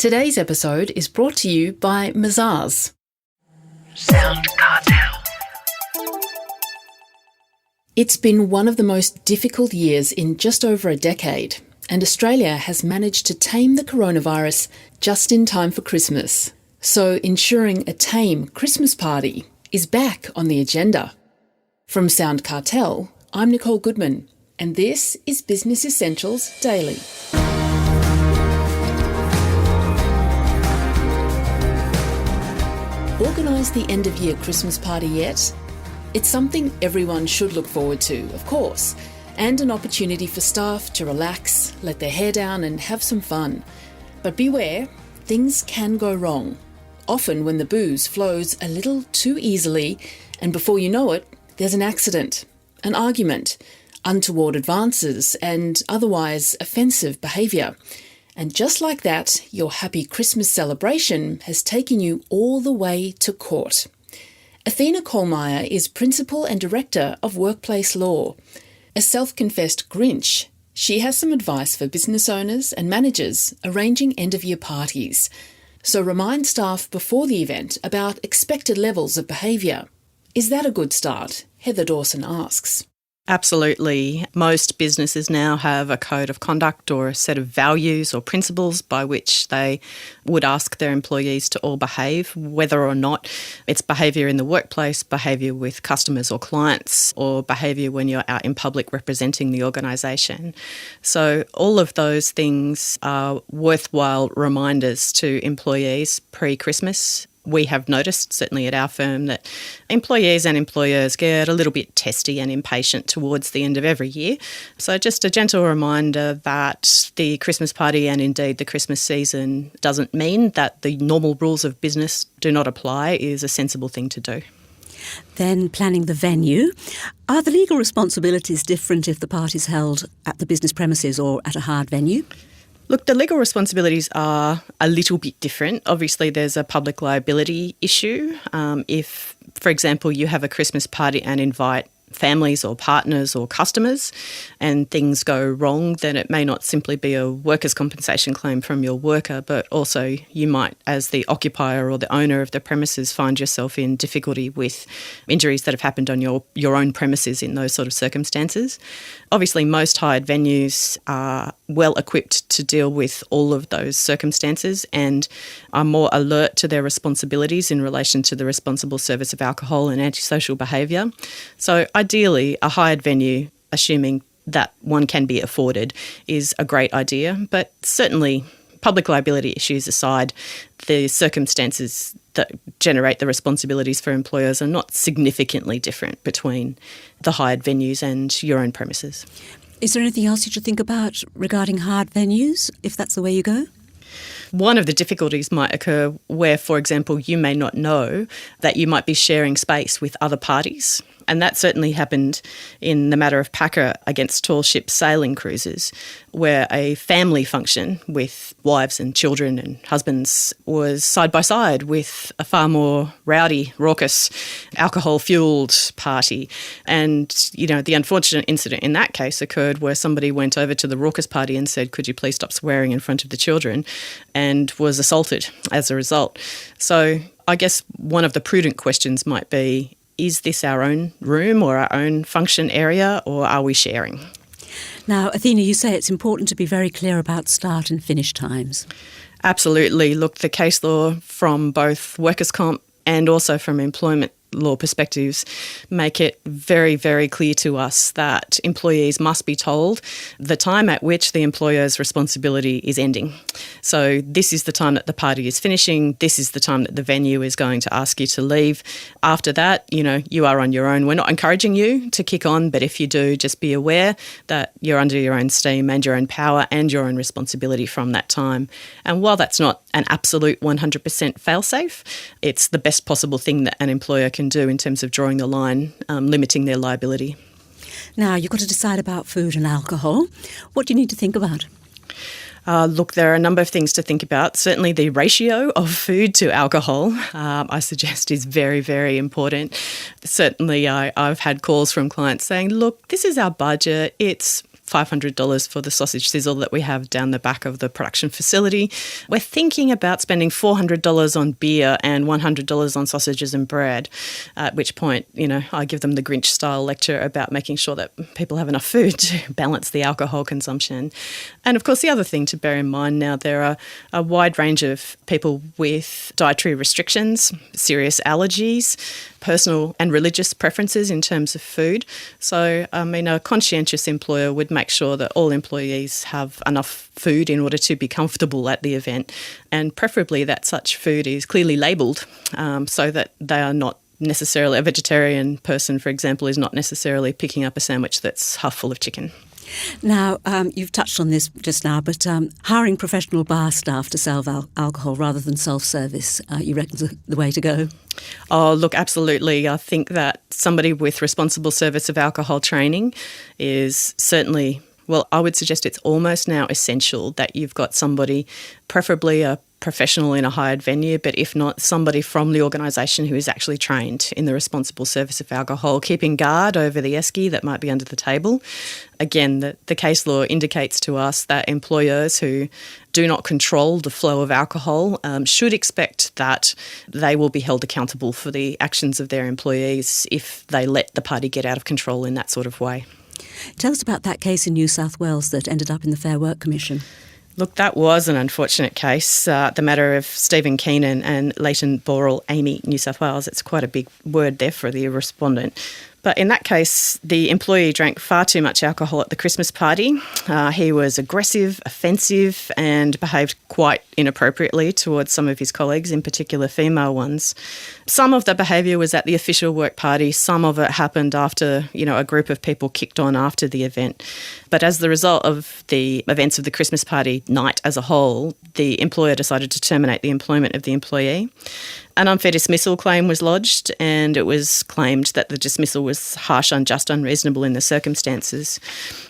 Today's episode is brought to you by Mazars. SoundCartel. It's been one of the most difficult years in just over a decade, and Australia has managed to tame the coronavirus just in time for Christmas. So ensuring a tame Christmas party is back on the agenda. From SoundCartel, I'm Nicole Goodman, and this is Business Essentials Daily. Organised the end-of-year Christmas party yet? It's something everyone should look forward to, of course, and an opportunity for staff to relax, let their hair down and have some fun. But beware, things can go wrong. Often when the booze flows a little too easily, and before you know it, there's an accident, an argument, untoward advances, and otherwise offensive behaviour. And just like that, your happy Christmas celebration has taken you all the way to court. Athena Koelmeyer is Principal and Director of Workplace Law. A self-confessed Grinch, she has some advice for business owners and managers arranging end-of-year parties. So remind staff before the event about expected levels of behaviour. Is that a good start? Heather Dawson asks. Absolutely. Most businesses now have a code of conduct or a set of values or principles by which they would ask their employees to all behave, whether or not it's behaviour in the workplace, behaviour with customers or clients, or behaviour when you're out in public representing the organisation. So all of those things are worthwhile reminders to employees pre-Christmas. We have noticed, certainly at our firm, that employees and employers get a little bit testy and impatient towards the end of every year. So just a gentle reminder that the Christmas party and indeed the Christmas season doesn't mean that the normal rules of business do not apply is a sensible thing to do. Then planning the venue. Are the legal responsibilities different if the party's held at the business premises or at a hired venue? Look, the legal responsibilities are a little bit different. Obviously, there's a public liability issue. If, for example, you have a Christmas party and invite families or partners or customers and things go wrong, then it may not simply be a workers' compensation claim from your worker, but also you might, as the occupier or the owner of the premises, find yourself in difficulty with injuries that have happened on your own premises in those sort of circumstances. Obviously, most hired venues are well equipped to deal with all of those circumstances and are more alert to their responsibilities in relation to the responsible service of alcohol and antisocial behaviour. So ideally, a hired venue, assuming that one can be afforded, is a great idea. But certainly, public liability issues aside, the circumstances that generate the responsibilities for employers are not significantly different between the hired venues and your own premises. Is there anything else you should think about regarding hired venues, if that's the way you go? One of the difficulties might occur where, for example, you may not know that you might be sharing space with other parties. And that certainly happened in the matter of Packer against tall ship sailing cruises, where a family function with wives and children and husbands was side by side with a far more rowdy, raucous, alcohol-fuelled party. And, the unfortunate incident in that case occurred where somebody went over to the raucous party and said, "Could you please stop swearing in front of the children?" and was assaulted as a result. So I guess one of the prudent questions might be, is this our own room or our own function area, or are we sharing? Now, Athena, you say it's important to be very clear about start and finish times. Absolutely. Look, the case law from both workers' comp and also from employment law perspectives make it very, very clear to us that employees must be told the time at which the employer's responsibility is ending. So this is the time that the party is finishing. This is the time that the venue is going to ask you to leave. After that, you are on your own. We're not encouraging you to kick on, but if you do, just be aware that you're under your own steam and your own power and your own responsibility from that time. And while that's not an absolute 100% fail-safe, it's the best possible thing that an employer can do in terms of drawing the line, limiting their liability. Now, you've got to decide about food and alcohol. What do you need to think about? Look, there are a number of things to think about. Certainly the ratio of food to alcohol, I suggest, is very, very important. Certainly I've had calls from clients saying, look, this is our budget. It's $500 for the sausage sizzle that we have down the back of the production facility. We're thinking about spending $400 on beer and $100 on sausages and bread, at which point, I give them the Grinch-style lecture about making sure that people have enough food to balance the alcohol consumption. And, of course, the other thing to bear in mind now, there are a wide range of people with dietary restrictions, serious allergies, personal and religious preferences in terms of food. So, a conscientious employer would make sure that all employees have enough food in order to be comfortable at the event, and preferably that such food is clearly labelled so that they are not necessarily, a vegetarian person, for example, is not necessarily picking up a sandwich that's half full of chicken. Now, you've touched on this just now, but hiring professional bar staff to sell alcohol rather than self-service, you reckon is the way to go? Oh, look, absolutely. I think that somebody with responsible service of alcohol training is certainly, well, I would suggest it's almost now essential that you've got somebody, preferably a professional in a hired venue, but if not, somebody from the organisation who is actually trained in the responsible service of alcohol, keeping guard over the esky that might be under the table. Again, the case law indicates to us that employers who do not control the flow of alcohol should expect that they will be held accountable for the actions of their employees if they let the party get out of control in that sort of way. Tell us about that case in New South Wales that ended up in the Fair Work Commission. Look, that was an unfortunate case, the matter of Stephen Keenan and Leighton Boral, Amy, New South Wales. It's quite a big word there for the respondent. But in that case, the employee drank far too much alcohol at the Christmas party. He was aggressive, offensive, and behaved quite inappropriately towards some of his colleagues, in particular female ones. Some of the behaviour was at the official work party. Some of it happened after, a group of people kicked on after the event. But as the result of the events of the Christmas party night as a whole, the employer decided to terminate the employment of the employee. An unfair dismissal claim was lodged, and it was claimed that the dismissal was harsh, unjust, unreasonable in the circumstances.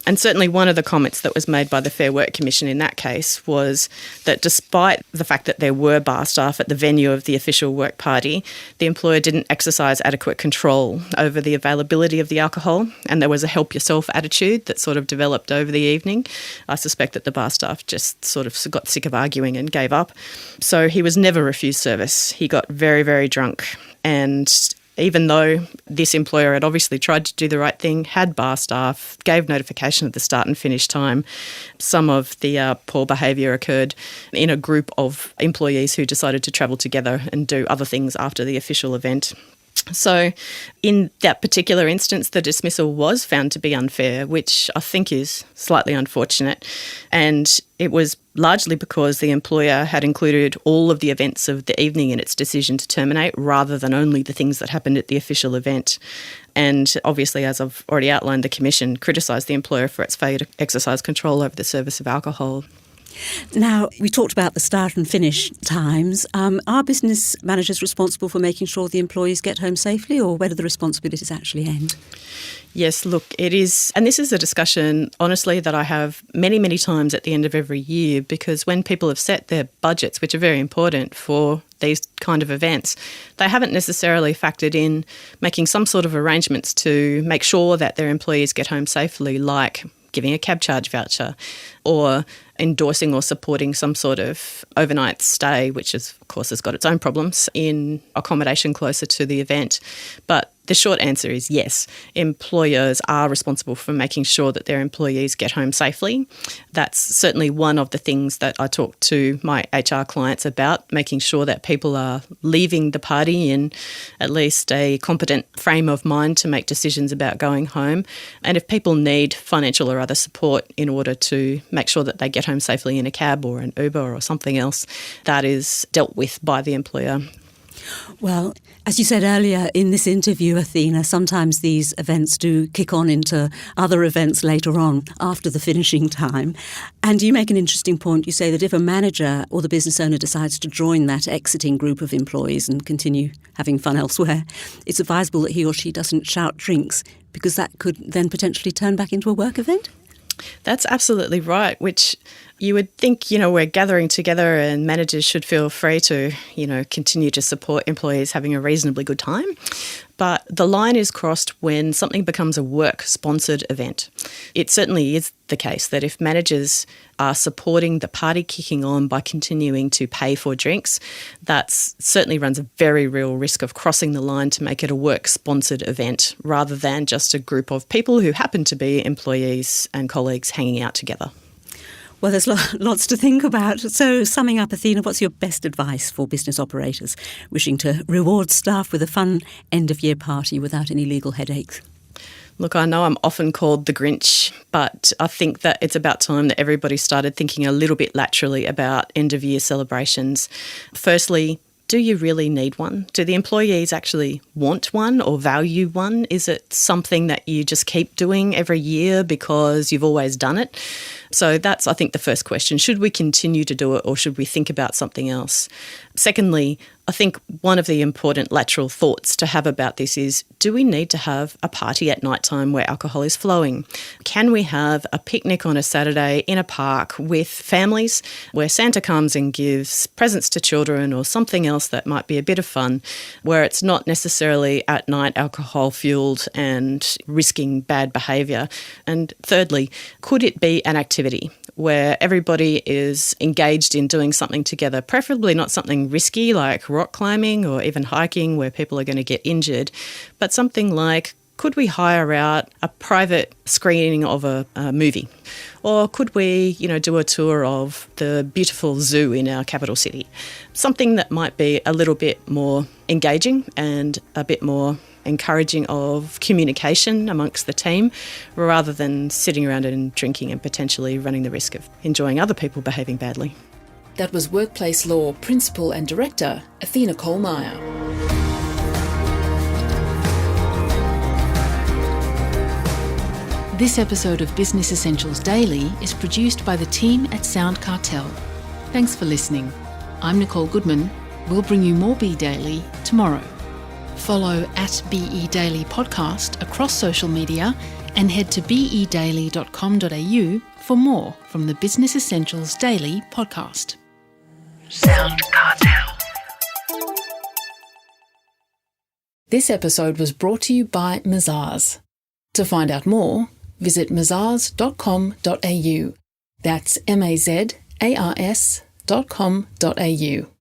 And certainly one of the comments that was made by the Fair Work Commission in that case was that despite the fact that there were bar staff at the venue of the official work party, the employer didn't exercise adequate control over the availability of the alcohol, and there was a help yourself attitude that sort of developed over the evening. I suspect that the bar staff just sort of got sick of arguing and gave up. So he was never refused service. He got very, very drunk, and even though this employer had obviously tried to do the right thing, had bar staff, gave notification of the start and finish time, some of the poor behaviour occurred in a group of employees who decided to travel together and do other things after the official event. So in that particular instance, the dismissal was found to be unfair, which I think is slightly unfortunate. And it was largely because the employer had included all of the events of the evening in its decision to terminate rather than only the things that happened at the official event. And obviously, as I've already outlined, the Commission criticised the employer for its failure to exercise control over the service of alcohol. Now, we talked about the start and finish times. Are business managers responsible for making sure the employees get home safely, or where do the responsibilities actually end? Yes, look, it is, and this is a discussion, honestly, that I have many, many times at the end of every year, because when people have set their budgets, which are very important for these kind of events, they haven't necessarily factored in making some sort of arrangements to make sure that their employees get home safely, like giving a cab charge voucher or endorsing or supporting some sort of overnight stay, which of course has got its own problems, in accommodation closer to the event. But the short answer is yes, employers are responsible for making sure that their employees get home safely. That's certainly one of the things that I talk to my HR clients about, making sure that people are leaving the party in at least a competent frame of mind to make decisions about going home. And if people need financial or other support in order to make sure that they get home safely in a cab or an Uber or something else, that is dealt with by the employer. Well, as you said earlier in this interview, Athena, sometimes these events do kick on into other events later on after the finishing time. And you make an interesting point. You say that if a manager or the business owner decides to join that exiting group of employees and continue having fun elsewhere, it's advisable that he or she doesn't shout drinks, because that could then potentially turn back into a work event. That's absolutely right, which you would think, we're gathering together and managers should feel free to, continue to support employees having a reasonably good time. but the line is crossed when something becomes a work-sponsored event. It certainly is the case that if managers are supporting the party kicking on by continuing to pay for drinks, that certainly runs a very real risk of crossing the line to make it a work-sponsored event rather than just a group of people who happen to be employees and colleagues hanging out together. Well, there's lots to think about. So summing up, Athena, what's your best advice for business operators wishing to reward staff with a fun end-of-year party without any legal headaches? Look, I know I'm often called the Grinch, but I think that it's about time that everybody started thinking a little bit laterally about end-of-year celebrations. Firstly, do you really need one? Do the employees actually want one or value one? Is it something that you just keep doing every year because you've always done it? So that's, I think, the first question. Should we continue to do it or should we think about something else? Secondly, I think one of the important lateral thoughts to have about this is, do we need to have a party at night time where alcohol is flowing? Can we have a picnic on a Saturday in a park with families where Santa comes and gives presents to children or something else that might be a bit of fun, where it's not necessarily at night alcohol fueled and risking bad behaviour? And thirdly, could it be an activity where everybody is engaged in doing something together, preferably not something risky like rock climbing or even hiking where people are going to get injured, but something like, could we hire out a private screening of a movie? Or could we, do a tour of the beautiful zoo in our capital city? Something that might be a little bit more engaging and a bit more encouraging of communication amongst the team rather than sitting around and drinking and potentially running the risk of enjoying other people behaving badly. That was Workplace Law Principal and Director Athena Koelmeyer. This episode of Business Essentials Daily is produced by the team at SoundCartel. Thanks for listening. I'm Nicole Goodman. We'll bring you more Be Daily tomorrow. Follow @BE Daily Podcast across social media and head to bedaily.com.au for more from the Business Essentials Daily podcast. SoundCartel. This episode was brought to you by Mazars. To find out more, visit mazars.com.au. That's mazars.com.au.